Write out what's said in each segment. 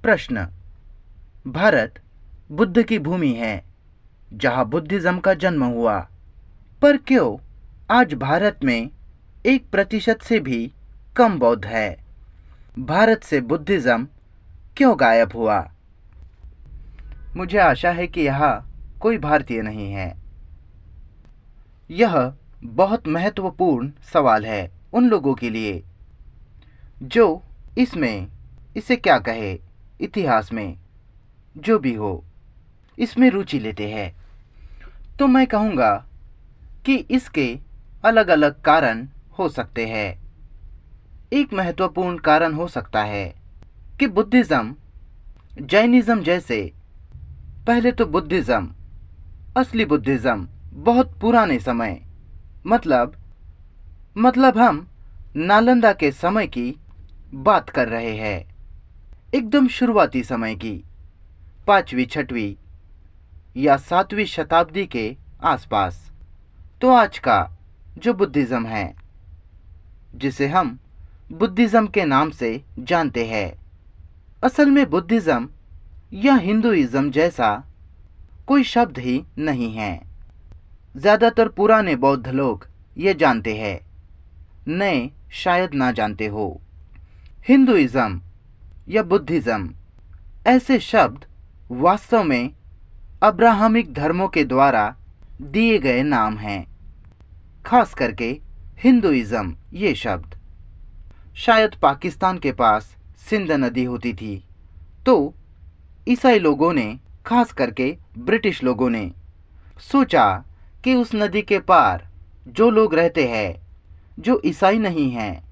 प्रश्न। भारत बुद्ध की भूमि है जहाँ बुद्धिज्म का जन्म हुआ, पर क्यों आज भारत में 1% से भी कम बौद्ध है? भारत से बुद्धिज्म क्यों गायब हुआ? मुझे आशा है कि यहाँ कोई भारतीय नहीं है। यह बहुत महत्वपूर्ण सवाल है उन लोगों के लिए जो इसे क्या कहे, इतिहास में जो भी हो इसमें रुचि लेते हैं। तो मैं कहूँगा कि इसके अलग अलग कारण हो सकते हैं। एक महत्वपूर्ण कारण हो सकता है कि बुद्धिज्म, जैनिज्म जैसे, पहले तो बुद्धिज्म, असली बुद्धिज्म बहुत पुराने समय, मतलब हम नालंदा के समय की बात कर रहे हैं, एकदम शुरुआती समय की, 5वीं 6वीं या 7वीं शताब्दी के आसपास। तो आज का जो बुद्धिज्म है, जिसे हम बुद्धिज्म के नाम से जानते हैं, असल में बुद्धिज्म या हिंदुइज्म जैसा कोई शब्द ही नहीं है। ज़्यादातर पुराने बौद्ध लोग ये जानते हैं, नए शायद ना जानते हो। हिंदुइज्म या बुद्धिज्म ऐसे शब्द वास्तव में अब्राहमिक धर्मों के द्वारा दिए गए नाम हैं। खास करके हिंदुइज्म ये शब्द, शायद पाकिस्तान के पास सिंध नदी होती थी, तो ईसाई लोगों ने, खास करके ब्रिटिश लोगों ने सोचा कि उस नदी के पार जो लोग रहते हैं, जो ईसाई नहीं हैं,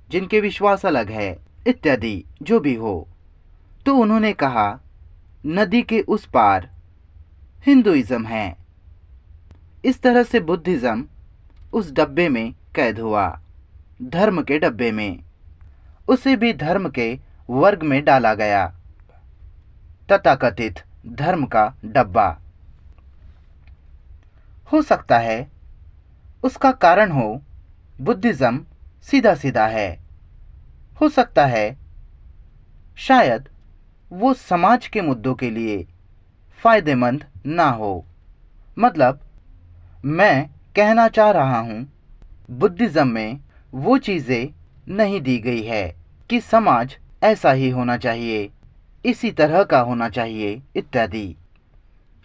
जिनके विश्वास अलग है इत्यादि जो भी हो, तो उन्होंने कहा नदी के उस पार हिंदुइज्म है। इस तरह से बुद्धिज्म उस डब्बे में कैद हुआ, धर्म के डब्बे में। उसे भी धर्म के वर्ग में डाला गया, तथाकथित धर्म का डब्बा। हो सकता है उसका कारण हो बुद्धिज्म सीधा सीधा है। हो सकता है शायद वो समाज के मुद्दों के लिए फायदेमंद ना हो। मतलब मैं कहना चाह रहा हूँ, बुद्धिज्म में वो चीज़ें नहीं दी गई है कि समाज ऐसा ही होना चाहिए, इसी तरह का होना चाहिए इत्यादि।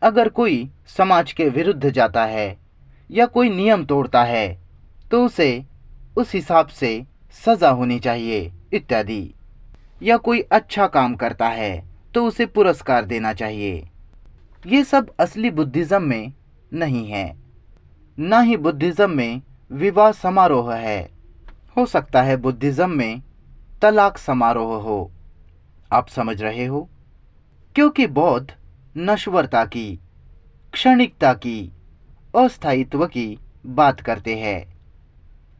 अगर कोई समाज के विरुद्ध जाता है या कोई नियम तोड़ता है तो उसे उस हिसाब से सज़ा होनी चाहिए इत्यादि। या कोई अच्छा काम करता है तो उसे पुरस्कार देना चाहिए। ये सब असली बुद्धिज्म में नहीं है। ना ही बुद्धिज्म में विवाह समारोह है। हो सकता है बुद्धिज्म में तलाक समारोह हो। आप समझ रहे हो? क्योंकि बौद्ध नश्वरता की, क्षणिकता की, अस्थायित्व की बात करते हैं,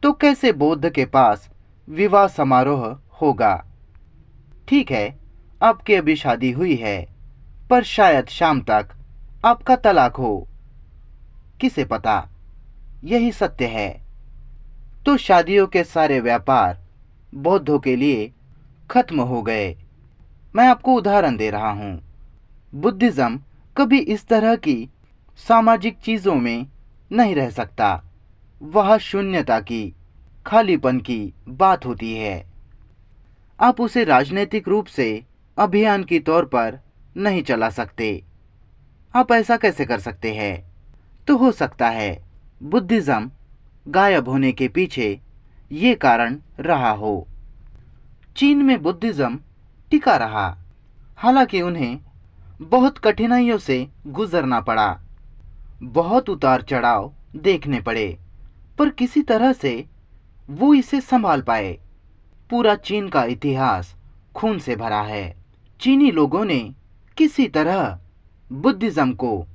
तो कैसे बौद्ध के पास विवाह समारोह होगा? ठीक है, आपकी अभी शादी हुई है, पर शायद शाम तक आपका तलाक हो, किसे पता? यही सत्य है। तो शादियों के सारे व्यापार बौद्धों के लिए खत्म हो गए। मैं आपको उदाहरण दे रहा हूँ। बुद्धिज्म कभी इस तरह की सामाजिक चीज़ों में नहीं रह सकता। वह शून्यता की, खालीपन की बात होती है। आप उसे राजनीतिक रूप से अभियान की तौर पर नहीं चला सकते। आप ऐसा कैसे कर सकते हैं? तो हो सकता है बुद्धिज्म गायब होने के पीछे ये कारण रहा हो। चीन में बुद्धिज्म टिका रहा, हालांकि उन्हें बहुत कठिनाइयों से गुजरना पड़ा, बहुत उतार चढ़ाव देखने पड़े, पर किसी तरह से वो इसे संभाल पाए। पूरा चीन का इतिहास खून से भरा है। चीनी लोगों ने किसी तरह बुद्धिज्म को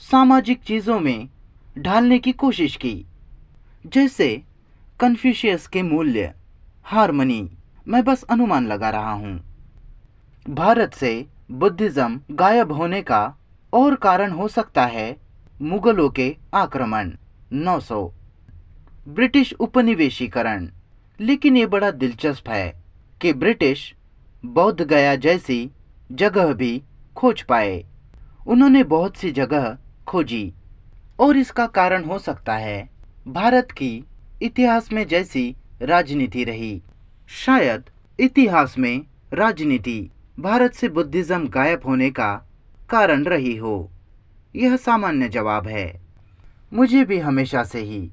सामाजिक चीज़ों में ढालने की कोशिश की, जैसे कन्फ्यूशियस के मूल्य, हार्मनी। मैं बस अनुमान लगा रहा हूँ। भारत से बुद्धिज्म गायब होने का और कारण हो सकता है मुगलों के आक्रमण 900, ब्रिटिश उपनिवेशीकरण। लेकिन ये बड़ा दिलचस्प है कि ब्रिटिश बौद्ध गया जैसी जगह भी खोज पाए। उन्होंने बहुत सी जगह खोजी और इसका कारण हो सकता है भारत की इतिहास में जैसी राजनीति रही। शायद इतिहास में राजनीति भारत से बुद्धिज्म गायब होने का कारण रही हो। यह सामान्य जवाब है। मुझे भी हमेशा से ही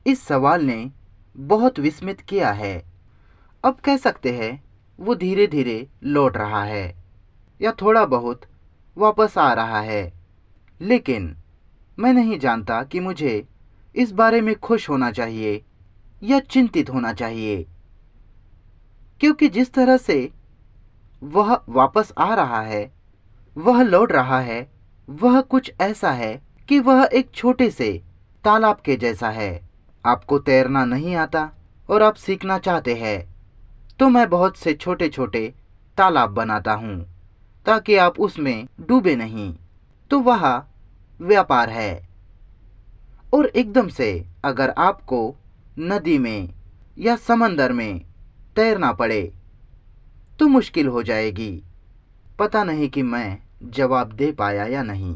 इस सवाल ने बहुत विस्मित किया है। अब कह सकते हैं वो धीरे धीरे लौट रहा है या थोड़ा बहुत वापस आ रहा है, लेकिन मैं नहीं जानता कि मुझे इस बारे में खुश होना चाहिए या चिंतित होना चाहिए, क्योंकि जिस तरह से वह वापस आ रहा है, वह लौट रहा है, वह कुछ ऐसा है कि वह एक छोटे से तालाब के जैसा है। आपको तैरना नहीं आता और आप सीखना चाहते हैं, तो मैं बहुत से छोटे छोटे तालाब बनाता हूँ ताकि आप उसमें डूबे नहीं। तो वह व्यापार है। और एकदम से अगर आपको नदी में या समंदर में तैरना पड़े तो मुश्किल हो जाएगी। पता नहीं कि मैं जवाब दे पाया या नहीं।